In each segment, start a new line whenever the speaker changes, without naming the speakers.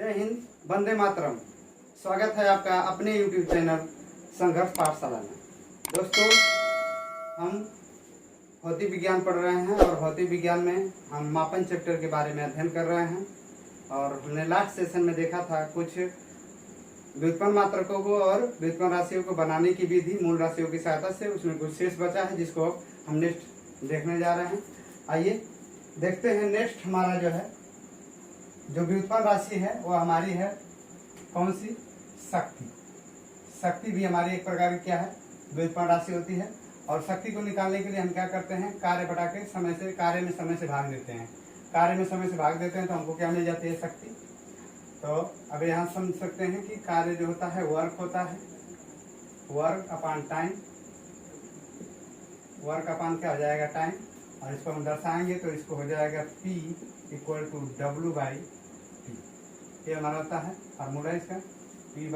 जय हिंद, वंदे मातरम। स्वागत है आपका अपने YouTube चैनल संघर्ष पाठशाला में। दोस्तों, हम भौतिक विज्ञान पढ़ रहे हैं और भौतिक विज्ञान में हम मापन चैप्टर के बारे में अध्ययन कर रहे हैं। और हमने लास्ट सेशन में देखा था कुछ व्युत्पन्न मात्रकों को और व्युत्पन्न राशियों को बनाने की विधि मूल राशियों की सहायता से। उसमें कुछ शेष बचा है जिसको अब हम नेक्स्ट देखने जा रहे हैं। आइए देखते हैं। नेक्स्ट हमारा जो व्युत्पन्न राशि है वो हमारी है कौन सी? शक्ति। शक्ति भी हमारी एक प्रकार की क्या है? व्युत्पन्न राशि होती है। और शक्ति को निकालने के लिए हम क्या करते हैं? कार्य बटा के कार्य में समय से भाग देते हैं। कार्य में समय से भाग देते हैं तो हमको क्या मिल जाती है? शक्ति। तो अब यहाँ समझ सकते हैं कि कार्य जो होता है वर्क होता है, work upon time. Work upon क्या हो जाएगा? टाइम। और इसको हम दर्शाएंगे तो इसको हो जाएगा P equal to W by T. ये हमारा होता है फार्मूला इसका, P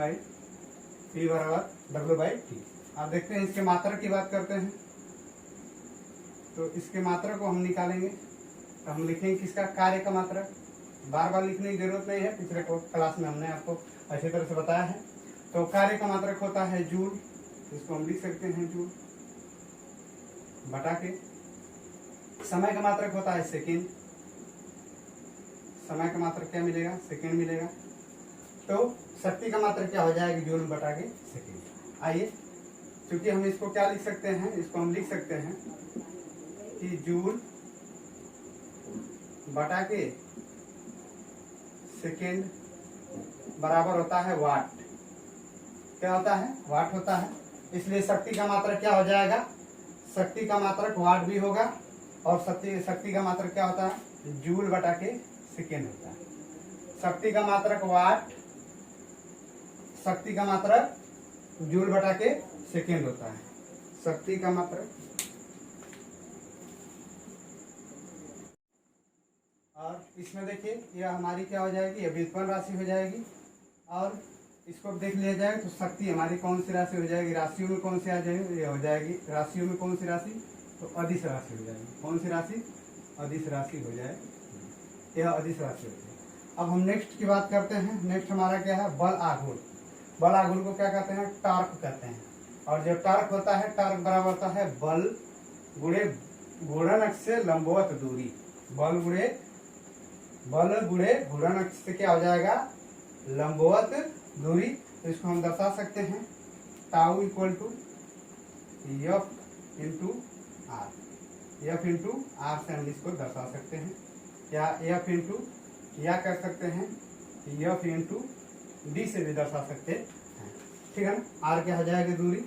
बराबर W बाई टी। आप देखते हैं इसके मात्रक की बात करते हैं तो इसके मात्रक को हम निकालेंगे तो हम लिखेंगे किसका? कार्य का मात्रक। बार बार लिखने की जरूरत नहीं है, पिछले क्लास में हमने आपको अच्छी तरह से बताया है। तो कार्य का मात्रक होता है जूल, इसको हम लिख सकते हैं जूल बटा के। समय का मात्रक होता है सेकेंड। समय का मात्रक क्या मिलेगा? सेकेंड मिलेगा। तो शक्ति का मात्रक क्या हो जाएगा? जूल बटा के सेकेंड। आइए, क्योंकि हम इसको क्या लिख सकते हैं? इसको हम लिख सकते हैं कि जूल बटा के सेकेंड बराबर होता है वाट। क्या होता है? वाट होता है। इसलिए शक्ति का मात्रक क्या हो जाएगा? शक्ति का मात्रक वाट भी होगा। और शक्ति का मात्रक क्या होता है? जूल बटा के सेकेंड होता है। शक्ति का मात्रक वाट, शक्ति का मात्रक जूल बटा के सेकेंड होता है। शक्ति का मात्रक। और इसमें देखिए यह हमारी क्या हो जाएगी? यह व्युत्पन्न राशि हो जाएगी। और इसको देख लिया जाए तो शक्ति हमारी कौन सी राशि हो जाएगी? राशियों में कौन सी आ जाएगी? ये हो जाएगी राशियों में कौन सी राशि? तो अदिश राशि हो जाएगी। कौन सी राशि? अदिश राशि हो जाएगी। यह अदिश राशि होती है। अब हम नेक्स्ट की बात करते हैं। नेक्स्ट हमारा क्या है? बल आघूर्ण। बल आघूर्ण को क्या कहते हैं? टॉर्क कहते हैं। और जो टॉर्क होता है, टॉर्क बराबर होता है बल गुणे घूर्णन अक्ष से लंबवत दूरी। बल गुणे घूर्णन अक्ष से क्या हो जाएगा? लंबवत दूरी। तो इसको हम दर्शा सकते हैं tau equal to F into R. F into R से हम इसको दर्शा सकते हैं, या एफ इंटू, या कर सकते हैं एफ इंटू डी से भी दर्शा सकते हैं। ठीक है ना? आर क्या हो जाएगा? दूरी।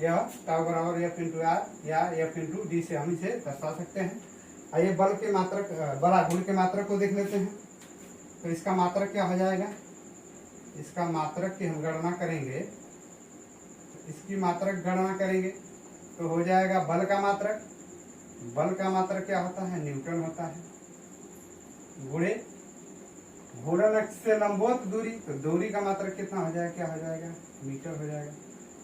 यह टाउ बराबर एफ इंटू आर या एफ इंटू डी से हम इसे दर्शा सकते हैं। आइए बल के मात्रक, बल आघूर्ण के मात्रक को देख लेते हैं। तो इसका मात्रक क्या हो जाएगा? इसका मात्रक की हम गणना करेंगे, इसकी मात्रक गणना करेंगे तो हो जाएगा बल का मात्रक। बल का मात्रक क्या होता है? न्यूटन होता है। गुणे घूर्णन अक्ष से लंबवत दूरी। तो दूरी का मात्रक कितना हो जाएगा? क्या हो जाएगा? मीटर हो जाएगा।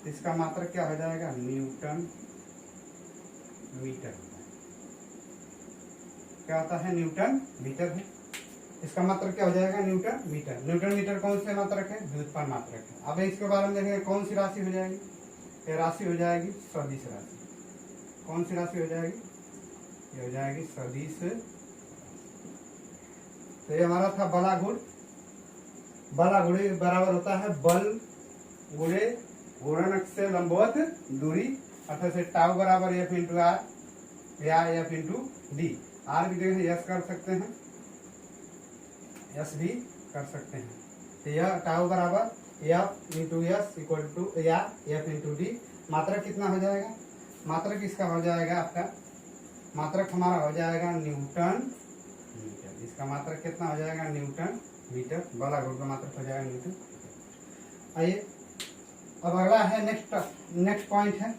इसका मात्रक क्या हो जाएगा? Newton metre. क्या होता है? न्यूटन मीटर है। इसका मात्रक क्या हो जाएगा? Newton metre. न्यूटन मीटर कौन से मात्रक है? व्युत्पन्न मात्रक है। अब इसके बारे में देखेंगे कौन सी राशि हो जाएगी? ये राशि हो जाएगी सदिश राशि। कौन सी राशि हो जाएगी? ये हो जाएगी सदिश। तो ये हमारा था बल आघूर्ण। बल आघूर्ण बराबर होता है बल गुणे घूर्णन अक्ष से लंबवत दूरी, अर्थात से टाउ बराबर एफ इंटू आर या एफ इंटू डी। आर भी देखें, यस कर सकते हैं, यस भी कर सकते हैं। तो यह टाउ बराबर F into S equal to या एफ इंटू डी। मात्रक कितना हो जाएगा? मात्रक इसका हो जाएगा, आपका मात्रक हमारा हो जाएगा न्यूटन मीटर। इसका मात्रक कितना हो जाएगा? Newton metre. बल आघूर्ण का मात्रक हो जाएगा न्यूटन। आइए अब अगला है नेक्स्ट पॉइंट है।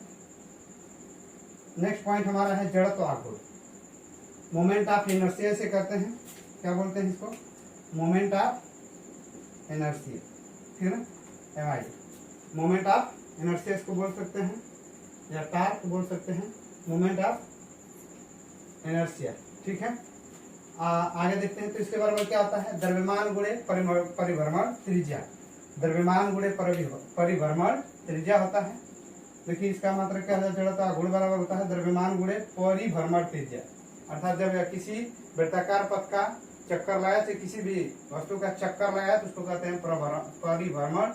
नेक्स्ट पॉइंट हमारा है जड़त्व आघूर्ण। मोमेंट ऑफ इनर्शिया से करते हैं। क्या बोलते हैं इसको? Moment of inertia. ठीक है ना? M I moment of inertia इसको बोल सकते हैं, या टॉर्क बोल सकते हैं। Moment of inertia. ठीक है? आगे देखते हैं तो इसके बराबर क्या होता है, द्रव्यमान गुणे परिभ्रमण त्रिज्या। द्रव्यमान गुणे परिभ्रमण त्रिज्या होता है। देखिए इसका मात्रक क्या होता है, जड़ता गुण बराबर होता है द्रव्यमान गुणे परिभ्रमण त्रिज्या। अर्थात जब किसी वृत्ताकार पथ का चक्कर लगाया, तो किसी भी वस्तु का चक्कर लगाया तो उसको कहते हैं परिभ्रमण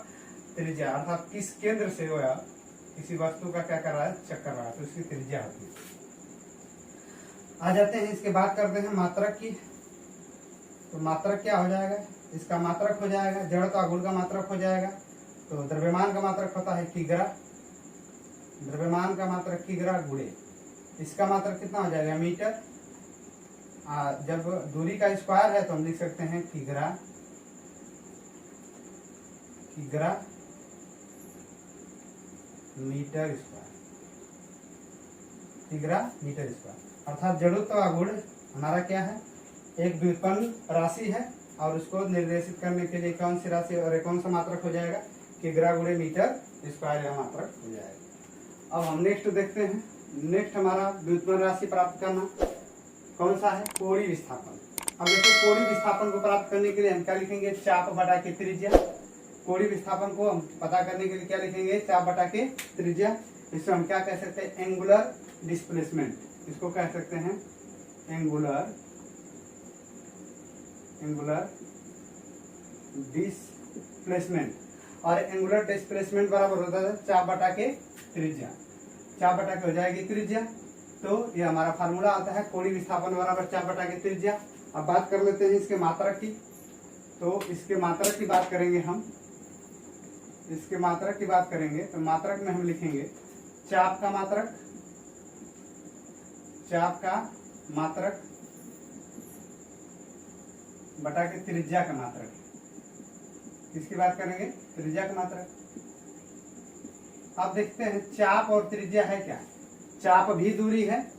त्रिज्या। अर्थात किस केंद्र से वो किसी वस्तु का क्या कर रहा है, चक्कर लगा, तो उसकी त्रिज्या होती है। आ जाते हैं इसके बाद करते हैं मात्रक की। तो मात्रक क्या हो जाएगा, इसका मात्रक हो जाएगा जड़ता गुण का मात्रक हो जाएगा। तो द्रव्यमान का मात्रक होता है किग्रा, द्रव्यमान का मात्रक किग्रा गुणे इसका मात्रक कितना हो जाएगा, मीटर। जब दूरी का स्क्वायर है तो हम लिख सकते हैं किग्रा मीटर स्क्वायर, किग्रा मीटर स्क्वायर। अर्थात जड़त्व गुण हमारा क्या है, एक व्युत्पन्न राशि है और उसको निर्देशित करने के लिए कौन सी राशि और कौन सा मात्रक हो जाएगा, किग्रा गुणे मीटर स्क्वायर का मात्रक हो जाएगा। अब हम नेक्स्ट देखते हैं। नेक्स्ट हमारा व्युत्पन्न राशि प्राप्त करना कौन सा है, कोणीय विस्थापन। अब देखिए कोणीय विस्थापन को प्राप्त करने के लिए हम क्या लिखेंगे, चाप बटा के त्रिज्या। कोणीय विस्थापन को हम पता करने के लिए क्या लिखेंगे, चाप बटा के त्रिज्या। इसको हम क्या कह सकते हैं, एंगुलर डिस्प्लेसमेंट। इसको कह सकते हैं एंगुलर डिस्प्लेसमेंट। और एंगुलर डिस्प्लेसमेंट बराबर होता है चाप बटा के त्रिज्या। चाप बटा के हो जाएगी त्रिज्या। तो ये हमारा फार्मूला आता है कोणीय विस्थापन बराबर चाप बटा के त्रिज्या। अब बात कर लेते हैं इसके मात्रक की। तो इसके मात्रक की बात करेंगे हम, इसके मात्रक की बात करेंगे तो मात्रक में हम लिखेंगे चाप का मात्रक बटा के त्रिज्या का मात्रक। किसकी बात करेंगे, त्रिज्या का मात्रक। अब देखते हैं चाप और त्रिज्या है क्या, चाप भी दूरी है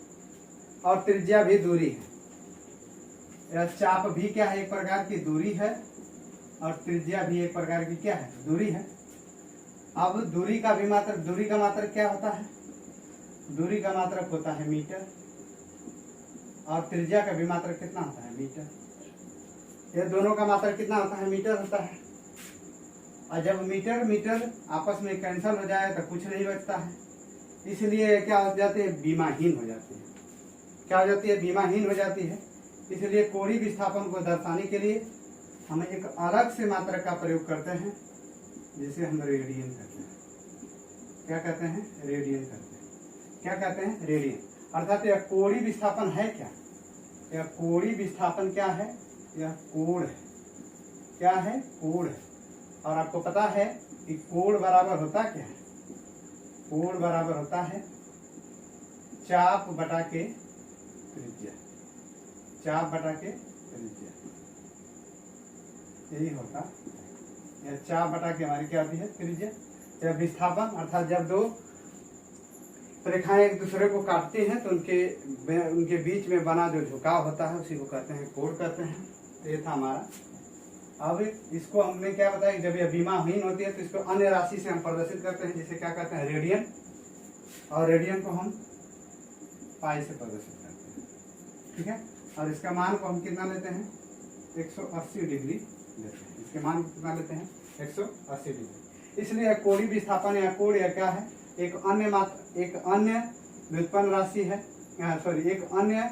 और त्रिज्या भी दूरी है। चाप भी क्या है, एक प्रकार की दूरी है और त्रिज्या भी एक प्रकार की क्या है, दूरी है। अब दूरी का भी मात्रक, दूरी का मात्रक क्या होता है, दूरी का मात्रक होता है मीटर और त्रिज्या का भी मात्रक कितना होता है, मीटर। ये दोनों का मात्रक कितना होता है, मीटर होता है। और जब मीटर मीटर आपस में कैंसिल हो जाए तो कुछ नहीं बचता है, इसलिए क्या हो जाती है, बीमाहीन हो जाती है। क्या हो जाती है, बीमाहीन हो जाती है। इसलिए कोणीय विस्थापन को दर्शाने के लिए हम एक अलग से मात्रक का प्रयोग करते हैं, जिसे हम रेडियन कहते हैं। क्या कहते हैं, रेडियन कहते हैं। क्या कहते हैं, रेडियन। अर्थात यह कोणीय विस्थापन है क्या, यह कोणीय विस्थापन क्या है, यह कोण है। क्या है, कोण है। और आपको पता है कि कोण बराबर होता क्या है, कोण बराबर होता है चाप बटा के त्रिज्या। चाप बटा के त्रिज्या यही होता है। यह चाप बटा के हमारी क्या होती है, त्रिज्या। यह विस्थापन अर्थात जब दो रेखाएं एक दूसरे को काटती हैं तो उनके बीच में बना जो झुकाव होता है उसी को कहते हैं, कोण कहते हैं। तो ये था हमारा। अब इसको हमने क्या बताया, जब यह बीमाहीन होती है तो इसको अन्य राशि से हम प्रदर्शित करते हैं, जिसे क्या कहते हैं, रेडियन। और रेडियन को हम पाई से प्रदर्शित करते हैं, ठीक है। और इसका मान को हम कितना लेते हैं, 180 डिग्री लेते हैं। इसके मान को कितना लेते हैं, 180 डिग्री। इसलिए कोणीय विस्थापन या कोण या क्या है, एक अन्य व्युत्पन्न राशि है, सॉरी एक अन्य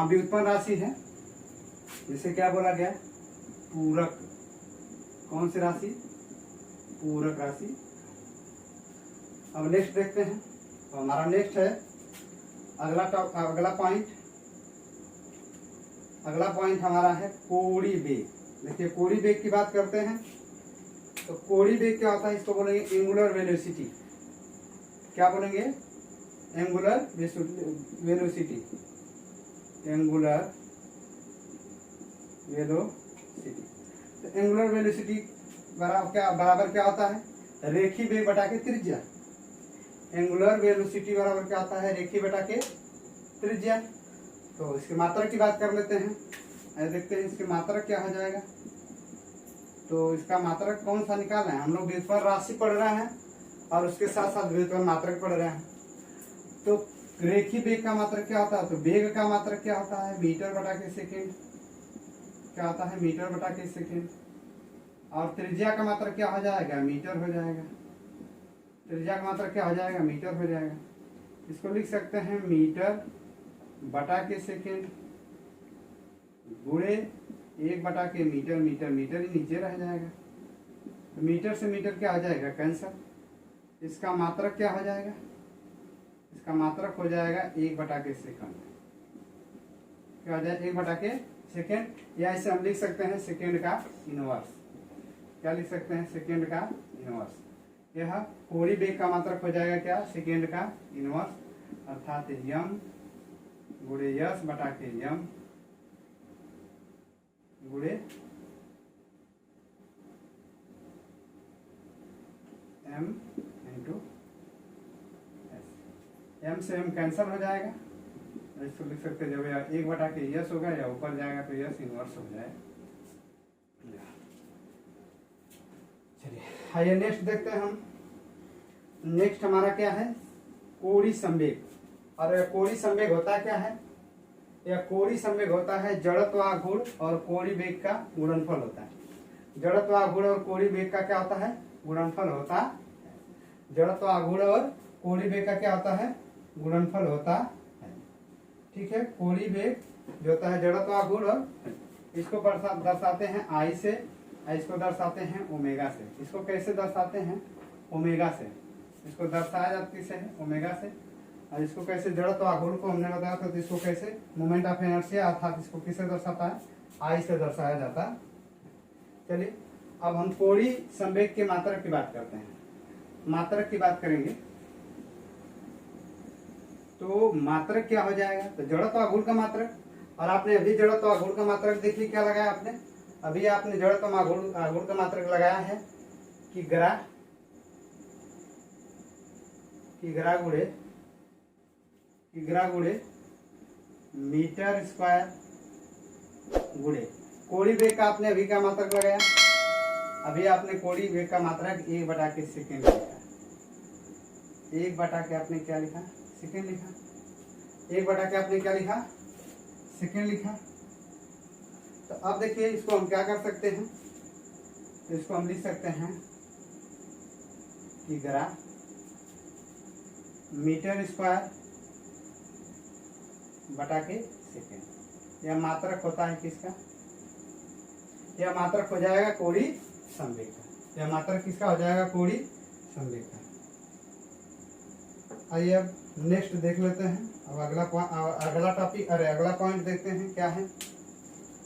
व्युत्पन्न राशि है, जिसे क्या बोला गया, पूरक। कौन सी राशि, पूरक राशि। अब नेक्स्ट देखते हैं। तो हमारा नेक्स्ट है अगला पॉइंट हमारा है कोणीय वेग। देखिए कोणीय वेग की बात करते हैं तो कोणीय वेग क्या होता है, इसको बोलेंगे एंगुलर वेलोसिटी। क्या बोलेंगे, एंगुलर वेलोसिटी। Angular velocity. तो एंगुलर वेलोसिटी बराबर क्या होता है, रेखीय वेग बटा के त्रिज्या। एंगुलर वेलोसिटी बराबर क्या होता है, रेखीय बटा के त्रिज्या। तो इसके मात्रक की बात कर लेते हैं। देखते हैं इसके मात्रक क्या हो जाएगा। तो इसका मात्रक कौन सा निकाल रहे हैं, हम लोग व्युत्पन्न राशि पढ़ रहे हैं और उसके साथ साथ व्युत्पन्न मात्रक पढ़ रहे हैं। तो रेखी वेग का मात्रक क्या होता है? तो वेग का मात्रक क्या होता है? मीटर बटा के सेकेंड। क्या होता है? मीटर बटा के सेकेंड। और त्रिज्या का मात्रक क्या हो जाएगा? मीटर हो जाएगा। त्रिज्या का मात्रक क्या हो जाएगा? मीटर हो जाएगा। इसको लिख सकते हैं मीटर बटा के सेकेंड गुणे 1 बटा के मीटर। मीटर मीटर ही नीचे रह जाएगा, तो मीटर से मीटर क्या हो जाएगा? कैंसल। इसका मात्रक क्या हो जाएगा? इसका मात्रक हो जाएगा 1 बटा के सेकंड। क्या हो जाएगा? 1 बटा के सेकेंड, या इसे हम लिख सकते हैं सेकेंड का इनवर्स। क्या लिख सकते हैं? सेकेंड का इनवर्स। यह कोणीय वेग का मात्रक हो जाएगा क्या? सेकेंड का इनवर्स, अर्थात यम गुणे यस बटा के यम गुणे एम इंटू एस। एम से एम कैंसल हो जाएगा, इसको लिख सकते हैं जब 1 बटा के यस होगा या ऊपर जाएगा तो यस इनवर्स हो जाएगा। चलिए आइए नेक्स्ट देखते हैं हम। नेक्स्ट हमारा क्या है? कोणीय संवेग। और कोणीय संवेग होता क्या है? यह कोणीय संवेग होता है जड़त्वाघूर्ण और कोणीय वेग का गुणनफल होता है। जड़त्वाघूर्ण और कोणीय वेग का क्या होता है? गुणनफल होता है। जड़त्वाघूर्ण और कोणीय वेग का क्या होता है? गुणनफल होता है। ठीक है, कोणीय वेग जो होता है जड़त्वाघूर्ण, और इसको दर्शाते हैं आई से, इसको दर्शाते हैं ओमेगा से। इसको कैसे दर्शाते हैं? ओमेगा से। इसको दर्शाया जाता किससे है? ओमेगा से। और इसको कैसे? जड़त्वाघूर्ण को हमने बताया था, तो इसको कैसे? मोमेंट ऑफ इनर्शिया, अर्थात इसको किससे दर्शाता है? आई से दर्शाया जाता है। चलिए अब हम कोणीय संवेग के मात्रक की बात करते हैं। मात्रक की बात करेंगे तो मात्रक क्या हो जाएगा? तो जड़त्वाघूर्ण का मात्रक। और आपने अभी जड़त्वाघूर्ण का मात्रक देखिए क्या लगाया आपने? अभी आपने जड़त्वाघूर्ण का मात्रक लगाया है कि ग्रा गुणे मीटर स्क्वायर गुणे कोणीय वेग का आपने अभी का मात्रक लगाया। अभी आपने कोणीय वेग का मात्रक 1 बटा के सेकेंड लिखा। 1 बटा के आपने क्या लिखा? सेकेंड लिखा। 1 बटा के आपने क्या लिखा? सेकेंड लिखा। तो अब देखिए इसको हम क्या कर सकते हैं? तो इसको हम लिख सकते हैं कि ग्रा मीटर स्क्वायर बटा के सेकेंड। यह मात्रक होता है किसका? यह मात्रक हो जाएगा कोणीय संवेग का। यह मात्रक किसका हो जाएगा? कोणीय संवेग का। आइए अब नेक्स्ट देख लेते हैं। अब अगला टॉपिक, अगला पॉइंट देखते हैं क्या है।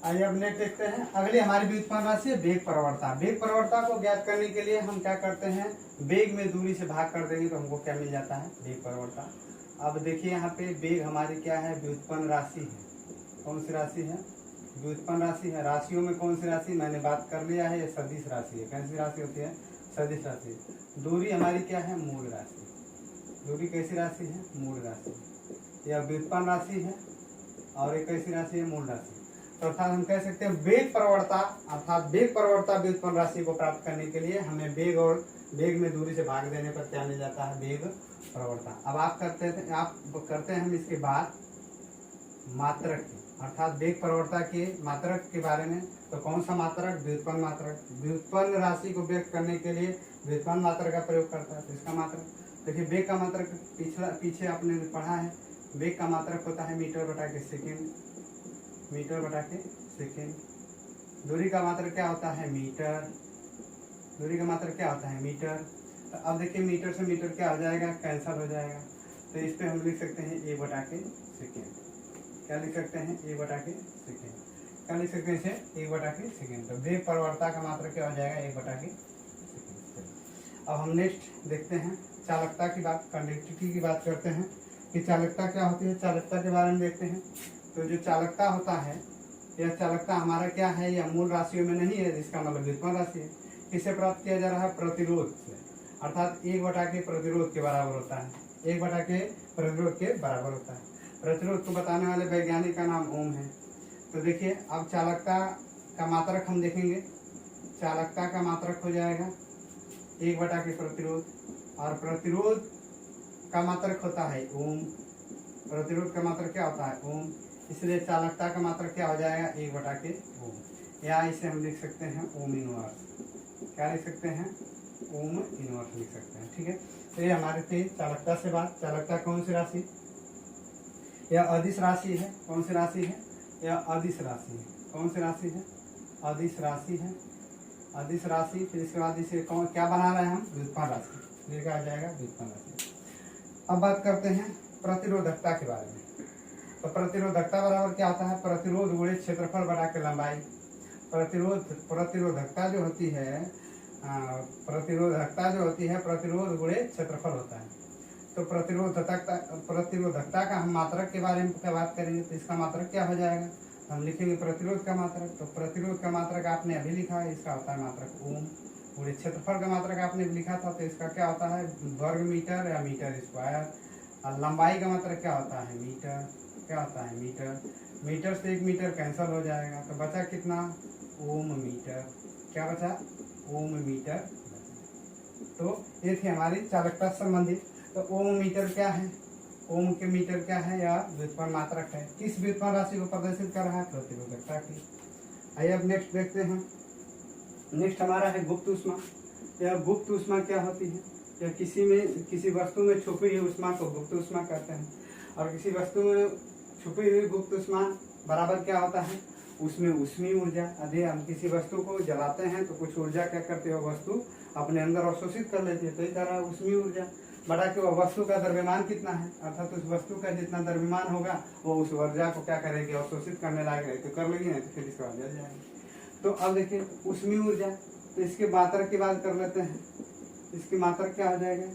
आइए अब नेक्स्ट देखते हैं। अगली हमारी व्युत्पन्न राशि है वेग प्रवणता। वेग प्रवणता को ज्ञात करने के लिए हम क्या करते हैं? वेग में दूरी से भाग कर देंगे तो हमको क्या मिल जाता है? वेग प्रवणता। अब देखिए यहाँ पे वेग हमारी क्या है? व्युत्पन्न राशि है। कौन सी राशि है? व्युत्पन्न राशि है। राशियों में कौन सी राशि? मैंने बात कर लिया है, ये सदिश राशि है। कैसी राशि होती है? सदिश राशि। दूरी हमारी क्या है? मूल राशि। दूरी कैसी राशि है? मूल राशि। यह व्युत्पन्न राशि है और एक कैसी राशि है? मूल राशि। तो अर्थात हम कह सकते हैं वेग प्रवणता, अर्थात वेग प्रवणता व्युत्पन्न राशि को प्राप्त करने के लिए हमें वेग और वेग में दूरी से भाग देने पर क्या मिल जाता है? वेग प्रवणता। अब आप करते हैं हम इसके बाद मात्रक, अर्थात वेग प्रवणता के मात्रक के बारे में। तो कौन सा मात्रक? व्युत्पन्न मात्रक। व्युत्पन्न राशि को व्यक्त करने के लिए व्युत्पन्न मात्रक का प्रयोग करता है। तो इसका मात्रक देखिए, वेग का मात्रक पीछे आपने पढ़ा है। वेग का मात्रक होता है मीटर बटा के सेकेंड। मीटर बटा के सेकेंड। दूरी का मात्रक क्या होता है? मीटर। दूरी का मात्रक क्या होता है? मीटर। तो अब देखिए मीटर से मीटर क्या हो जाएगा? कैंसल हो जाएगा। तो इस पे हम लिख सकते हैं 1 बटा के सेकेंड। क्या लिख सकते हैं? 1 बटा के सेकेंड। क्या लिख सकते हैं इसे? 1 बटा के सेकेंड। तो वेग प्रवणता का मात्रक क्या हो जाएगा? 1 बटा के सेकेंड। अब हम नेक्स्ट देखते हैं चालकता की बात, कंडक्टिविटी की बात करते हैं कि चालकता क्या होती है। चालकता के बारे में देखते हैं। तो जो चालकता होता है, यह चालकता हमारा क्या है? यह मूल राशियों में नहीं है, जिसका मतलब व्युत्पन्न राशि है। किससे प्राप्त किया जा रहा है? प्रतिरोध से, अर्थात 1 बटा के प्रतिरोध के बराबर होता है। 1 बटा के प्रतिरोध के बराबर होता है। प्रतिरोध को बताने वाले वैज्ञानिक का नाम ओम है। तो देखिए अब चालकता का मात्रक हम देखेंगे। चालकता का मात्रक हो जाएगा 1 बटा के प्रतिरोध, और प्रतिरोध का मात्रक होता है ओम। प्रतिरोध का मात्रक क्या होता है ओम, इसलिए चालकता का मात्रक क्या हो जाएगा 1/के ओम, या इसे हम लिख सकते हैं ओम इनवर्स। क्या लिख सकते हैं ओम इनवर्स लिख सकते हैं। ठीक है, तो ये हमारे थे चालकता से बात। चालकता कौन सी राशि, यह अदिश राशि है। कौन सी राशि है, यह अदिश राशि है। कौन सी राशि है, अदिश राशि है। अदिश राशि, फिर इसके बाद इसे कौन क्या बना रहे हैं हम, व्युत्पन्न राशि। ये क्या आ जाएगा, व्युत्पन्न राशि। अब बात करते हैं प्रतिरोधकता के बारे में। तो प्रतिरोधकता बराबर क्या होता है, प्रतिरोध गुणे क्षेत्रफल बटा के लंबाई। प्रतिरोधकता जो होती है, प्रतिरोध गुणे क्षेत्रफल होता है। तो प्रतिरोधकता का हम मात्रक के बारे में क्या बात करेंगे, तो इसका मात्रक क्या हो जाएगा, हम लिखेंगे प्रतिरोध का मात्रक। तो प्रतिरोध का मात्रक आपने अभी लिखा है, इसका होता है मात्रक ओम। पूरे क्षेत्रफल का मात्रक आपने लिखा था, तो इसका क्या होता है वर्ग मीटर या मीटर स्क्वायर। और लंबाई का मात्रक क्या होता है मीटर। क्या होता है मीटर। मीटर से 1 मीटर कैंसिल हो जाएगा, तो बचा कितना ओम मीटर। क्या बचा ओम मीटर। तो ये थी हमारी चालकता से संबंधित। तो ओम मीटर क्या है, ओम के मीटर क्या है, या व्युत्पन्न मात्रक है। किस व्युत्पन्न राशि को प्रदर्शित कर रहा है, प्रतिरोधकता की। आइए अब नेक्स्ट देखते हैं। नेक्स्ट हमारा है गुप्त ऊष्मा। यह गुप्त ऊष्मा क्या होती है, यह किसी वस्तु में छुपी हुई ऊष्मा को गुप्त ऊष्मा कहते हैं। और किसी वस्तु में छुपी हुई गुप्त ऊष्मा बराबर क्या होता है, उसमें ऊष्मीय ऊर्जा। यदि हम किसी वस्तु को जलाते हैं तो कुछ ऊर्जा क्या करती है, वस्तु अपने अंदर अवशोषित कर लेती है, तो इस तरह ऊष्मीय ऊर्जा बड़ा कि वह वस्तु का द्रव्यमान कितना है, अर्थात उस वस्तु का जितना द्रव्यमान होगा वो उस ऊर्जा को क्या करेगी, अवशोषित करने लायक है तो कर लेगी, नहीं तो फिर इसके बाद जल जाएगी। तो अब देखिए ऊष्मीय ऊर्जा, तो इसके मात्रक की बात कर लेते हैं। इसकी मात्रक क्या हो जाएगा,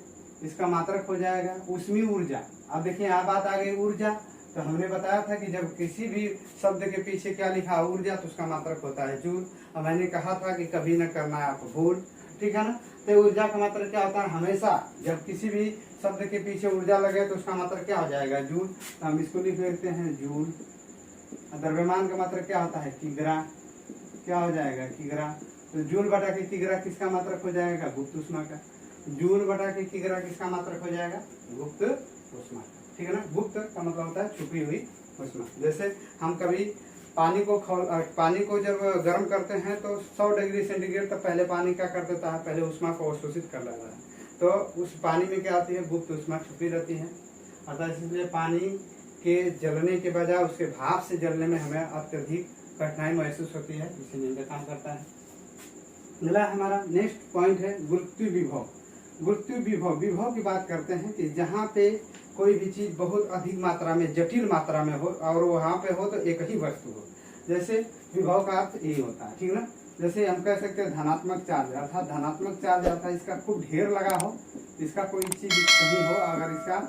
इसका मात्रक हो जाएगा ऊष्मीय ऊर्जा। अब देखिए यहाँ बात आ गई ऊर्जा, तो हमने बताया था कि जब किसी भी शब्द के पीछे क्या लिखा ऊर्जा, तो उसका मात्रक होता है जूल। और मैंने कहा था कि कभी न करना है आप भूल, ठीक है ना। तो ऊर्जा का मात्रक क्या होता है, हमेशा जब किसी भी शब्द के पीछे ऊर्जा लगे तो उसका मात्रक क्या हो जाएगा जूल। तो हम इसको लिख लेते हैं जूल। द्रव्यमान का मात्रक क्या होता है किग्रा। क्या हो जाएगा किग्रा। तो जूल बटा के किग्रा किसका मात्रक हो जाएगा, गुप्त ऊष्मा का। जूल बटा के किग्रा किसका मात्रक हो जाएगा, गुप्त ऊष्मा का। ठीक है ना। गुप्त का मतलब होता है छुपी हुई ऊष्मा। जैसे हम कभी पानी को जब गर्म करते हैं तो 100 डिग्री सेंटीग्रेड तक पहले पानी क्या कर देता है, पहले ऊष्मा को अवशोषित कर लेता है। तो उस पानी में क्या आती है, गुप्त ऊष्मा छुपी रहती है। अतः इसलिए पानी के जलने के बजाय उसके भाप से जलने में हमें अत्यधिक कठिनाई महसूस होती है, इसीलिए ये काम करता है। अगला हमारा नेक्स्ट पॉइंट है गुरुत्वीय विभव। गुरुत्वीय विभव की बात करते हैं कि जहाँ पे कोई भी चीज बहुत अधिक मात्रा में, जटिल मात्रा में हो और वहां पे हो तो एक ही वस्तु हो। जैसे विभव का अर्थ यही होता है, ठीक ना। जैसे हम कह सकते हैं धनात्मक चार्ज, अर्थात धनात्मक चार्ज आता है, इसका खूब ढेर लगा हो, इसका कोई चीज कहीं हो, अगर इसका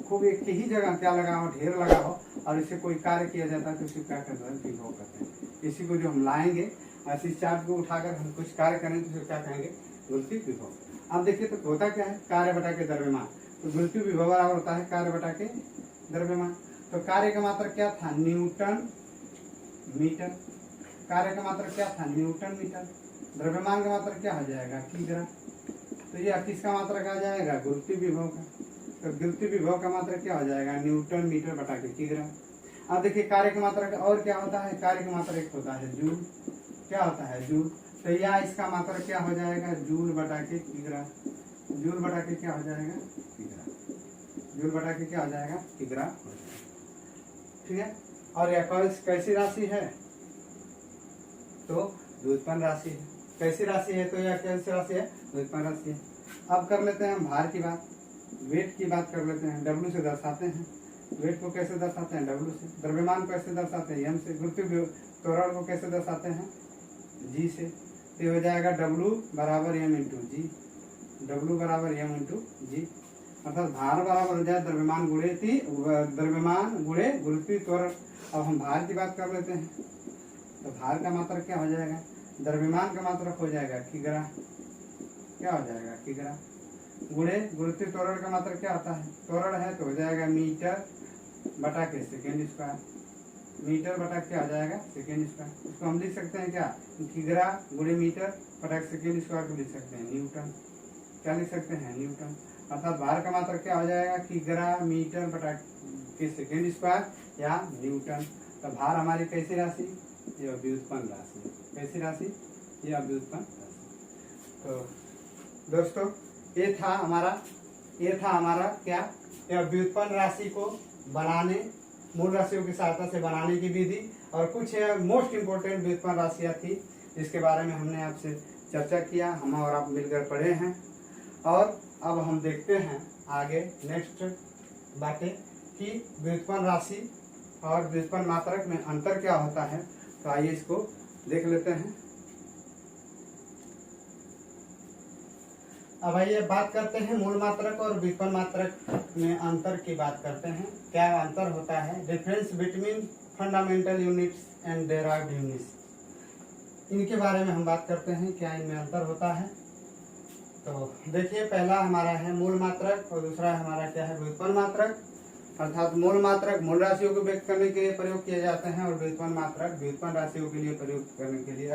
खूब एक ही जगह क्या लगा हो, ढेर लगा हो, और इससे कोई कार्य किया जाता है तो इसे क्या कहते हैं, विभव कहते हैं। इसी को जो हम लाएंगे, ऐसे चार्ज को उठाकर हम कुछ कार्य करेंगे तो इसे क्या कहेंगे, गुरुत्वीय विभव। अब देखिए तो होता क्या है, कार्य बटा के द्रव्यमान। तो गुरुत्वीय विभव बराबर होता है कार्य बटा के द्रव्यमान। तो कार्य का मात्रक क्या था, न्यूटन मीटर। कार्य का मात्रक क्या था, न्यूटन मीटर। द्रव्यमान का मात्रक क्या हो जाएगा, किग्रा। तो ये किसका मात्रक आ जाएगा, गुरुत्वीय विभव का। तो गुरुत्वीय विभव का मात्रक क्या हो जाएगा, न्यूटन मीटर बटा के किग्रा। अब देखिए कार्य का मात्रक और क्या होता है, कार्य का मात्रक होता है जूल। क्या होता है, जूल। तो या इसका मात्रक क्या हो जाएगा, जूल बटा के किग्रा। जूल बटा के क्या हो जाएगा, किग्रा। जूल बटा के क्या हो जाएगा, किग्रा। ठीक है। और यह कैसी राशि है, तो व्युत्पन्न राशि है। कैसी राशि है, तो यह कैसी राशि है, व्युत्पन्न राशि है। अब कर लेते हैं हम भार की बात, वेट की बात कर लेते हैं। डब्ल्यू से दर्शाते हैं, वेट को कैसे दर्शाते हैं, डब्ल्यू से। द्रव्यमान कैसे दर्शाते हैं, एम से। गुरुत्वीय त्वरण को कैसे दर्शाते हैं, जी से। तो हो जाएगा डब्ल्यू बराबर एम इंटू जी। डब्ल्यू बराबर एम इंटू जी, अर्थात भार बराबर हो जाए द्रव्यमान गुणे गुरुत्वीय त्वरण। अब हम भार की बात कर लेते हैं, तो भार का मात्रक क्या हो जाएगा, द्रव्यमान का मात्रक हो जाएगा किग्रा। क्या हो जाएगा, किग्रा। गुणे गुरुत्वीय त्वरण का मात्रक क्या होता है, त्वरण है तो हो जाएगा मीटर बटा के सेकेंड स्क्वायर। मीटर बटा क्या हो जाएगा, सेकेंड स्क्वायर। इसको हम लिख सकते हैं क्या, किग्रा गुणे मीटर बटा सेकेंड स्क्वायर को लिख सकते हैं न्यूटन। क्या लिख सकते हैं, न्यूटन। अर्थात भार का मात्रक क्या हो जाएगा, किग्रा मीटर बटा के सेकेंड स्क्वायर या न्यूटन। तो भार हमारी कैसी राशि, ये व्युत्पन्न राशि। कैसी राशि, ये व्युत्पन्न राशि। तो दोस्तों ये था हमारा क्या, यह व्युत्पन्न राशि को बनाने, मूल राशियों की सहायता से बनाने की विधि, और कुछ मोस्ट इम्पोर्टेंट व्युत्पन्न राशियाँ थी जिसके बारे में हमने आपसे चर्चा किया, हम और आप मिलकर पढ़े हैं। और अब हम देखते हैं आगे नेक्स्ट बातें कि व्युत्पन्न राशि और व्युत्पन्न मात्रक में अंतर क्या होता है। तो आइए इसको देख लेते हैं। अब आइए बात करते हैं मूल मात्रक और व्युत्पन्न मात्रक में अंतर की बात करते हैं। क्या अंतर होता है, difference between fundamental units and derived units, इनके बारे में हम बात करते हैं, क्या इनमें अंतर होता है। तो देखिए पहला हमारा है मूल मात्रक और दूसरा हमारा क्या है, व्युत्पन्न मात्रक। अर्थात मूल मात्रक मूल राशियों को व्यक्त करने के लिए प्रयोग किए जाते हैं और व्युत्पन्न मात्रक व्युत्पन्न राशियों के लिए प्रयोग करने के लिए,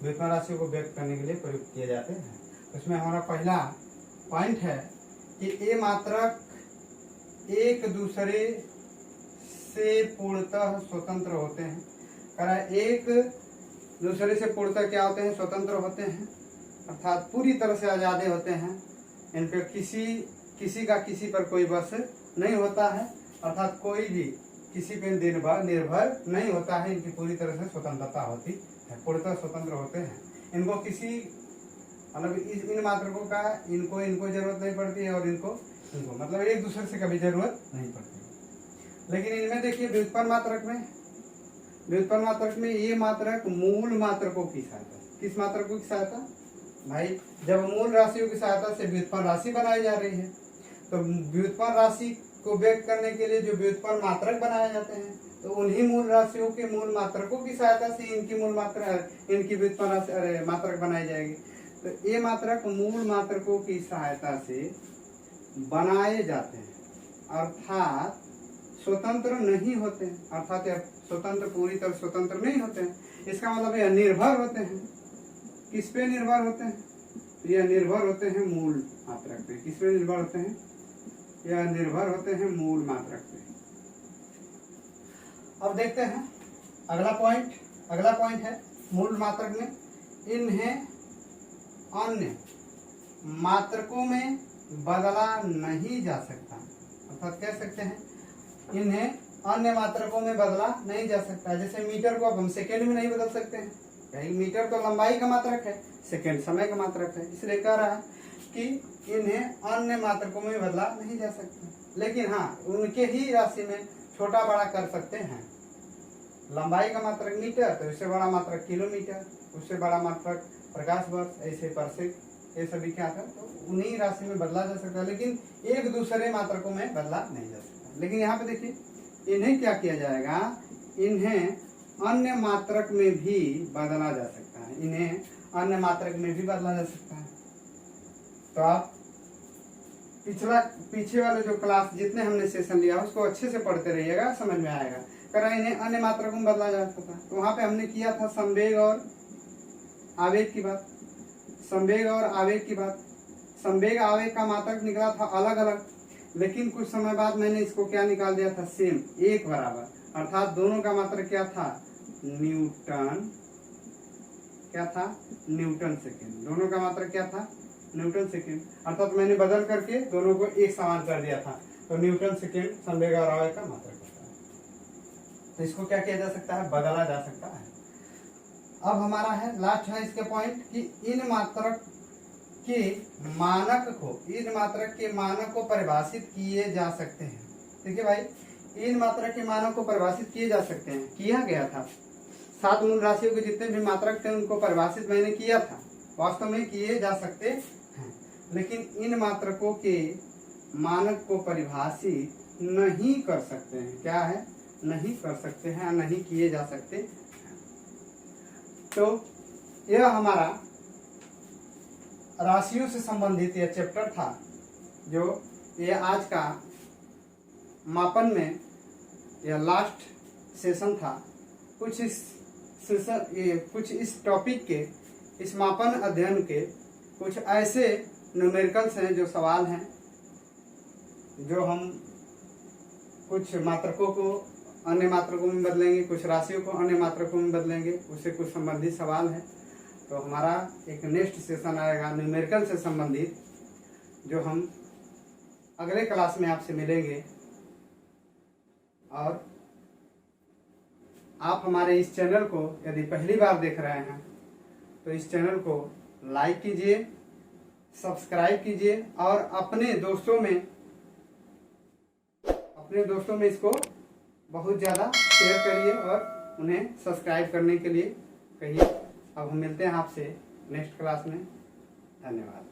व्युत्पन्न राशियों को व्यक्त करने के लिए प्रयोग किए जाते हैं। उसमें हमारा पहला पॉइंट है कि ये मात्रक एक दूसरे से पूर्णतः स्वतंत्र होते हैं। एक दूसरे से पूर्णतः क्या होते हैं, स्वतंत्र होते हैं, अर्थात पूरी तरह से आजाद होते हैं। इन पर किसी का किसी पर कोई बस नहीं होता है, अर्थात कोई भी किसी पे निर्भर नहीं होता है। इनकी पूरी तरह से स्वतंत्रता होती है, पूर्णतः स्वतंत्र होते हैं। इनको किसी मतलब इन मात्रकों का इनको जरूरत नहीं पड़ती है और इनको मतलब एक दूसरे से कभी जरूरत नहीं पड़ती। लेकिन इनमें देखिए व्युत्पन्न मात्रक में ये मात्रक मूल मात्रकों की सहायता, किस मात्रकों की सहायता भाई, जब मूल राशियों की सहायता से व्युत्पन्न राशि बनाई जा रही है तो व्युत्पन्न राशि को व्यक्त करने के लिए जो व्युत्पन्न मात्रक बनाए जाते हैं, तो उन्हीं मूल राशियों के मूल मात्रकों की सहायता से इनकी व्युत्पन्न मात्रक बनाई जाएगी। तो ये मात्रक मूल मात्रकों की सहायता से बनाए जाते हैं, अर्थात स्वतंत्र नहीं होते हैं, अर्थात पूरी तरह स्वतंत्र नहीं होते हैं। इसका मतलब यह निर्भर होते हैं, किस पे निर्भर होते हैं, यह निर्भर होते हैं मूल मात्रक पे। किस पे निर्भर होते हैं, यह निर्भर होते हैं मूल मात्रक पे। अब देखते हैं अगला पॉइंट है मूल मात्रक में इन्हें अन्य मात्रकों में बदला नहीं जा सकता, अर्थात कह सकते हैं इन्हें अन्य मात्रकों में बदला नहीं जा सकता। जैसे मीटर को अब हम सेकेंड में नहीं बदल सकते हैं, कहीं मीटर तो लंबाई का मात्रक है, सेकेंड समय का मात्रक है, इसलिए कह रहा है कि इन्हें अन्य मात्रकों में बदला नहीं जा सकता। लेकिन हाँ, उनके ही राशि में छोटा बड़ा कर सकते हैं। लंबाई का मात्रक मीटर, तो इससे बड़ा मात्रक किलोमीटर, उससे बड़ा मात्रक प्रकाश वर्ष, ऐसे परसेक, ये सभी क्या था, तो उन्हीं राशि में बदला जा सकता है, लेकिन एक दूसरे मात्रकों में बदला नहीं जा सकता। लेकिन यहाँ पे देखिए इन्हें क्या किया जाएगा, इन्हें अन्य मात्रक में भी बदला जा सकता है, इन्हें अन्य मात्रक में भी बदला जा सकता है। तो आप पीछे वाले जो क्लास जितने हमने सेशन लिया उसको अच्छे से पढ़ते रहिएगा, समझ में आएगा। करा इन्हें अन्य मात्रकों में बदला जा सकता है, तो वहां पे हमने किया था संवेग और आवेग की बात, संवेग और आवेग की बात। संवेग आवेग का मात्रक निकला था अलग अलग, लेकिन कुछ समय बाद मैंने इसको क्या निकाल दिया था, सेम, एक बराबर, अर्थात दोनों का मात्रक क्या था, न्यूटन, क्या था, न्यूटन सेकेंड। दोनों का मात्रक क्या था, न्यूटन सेकेंड, अर्थात मैंने बदल करके दोनों को एक समान कर दिया था, तो न्यूटन सेकेंड संवेग और आवेग का मात्रक होता है। तो इसको क्या किया जा सकता है, बदला जा सकता है। अब हमारा है लास्ट है इसके पॉइंट कि इन मात्रक के मानक को परिभाषित किए जा सकते हैं। देखिए भाई, इन मात्रक के मानक को परिभाषित किए जा सकते हैं, किया गया था। 7 मूल राशियों के जितने भी मात्रक थे उनको परिभाषित मैंने किया था, वास्तव में किए जा सकते हैं, लेकिन इन मात्रकों के मानक को परिभाषित नहीं कर सकते हैं। क्या है, नहीं कर सकते हैं, नहीं किए जा सकते हैं। तो यह हमारा राशियों से संबंधित यह चैप्टर था, जो ये आज का मापन में यह लास्ट सेशन था। कुछ इस टॉपिक के, इस मापन अध्ययन के कुछ ऐसे न्यूमेरिकल्स हैं, जो सवाल हैं जो हम कुछ मात्रकों को अन्य मात्रकों में बदलेंगे, कुछ राशियों को अन्य मात्रकों में बदलेंगे, उससे कुछ संबंधित सवाल है। तो हमारा एक नेक्स्ट सेशन आएगा न्यूमेरिकल से संबंधित, जो हम अगले क्लास में आपसे मिलेंगे। और आप हमारे इस चैनल को यदि पहली बार देख रहे हैं तो इस चैनल को लाइक कीजिए, सब्सक्राइब कीजिए और अपने दोस्तों में इसको बहुत ज़्यादा शेयर करिए और उन्हें सब्सक्राइब करने के लिए कहिए। अब हम मिलते हैं आपसे नेक्स्ट क्लास में। धन्यवाद।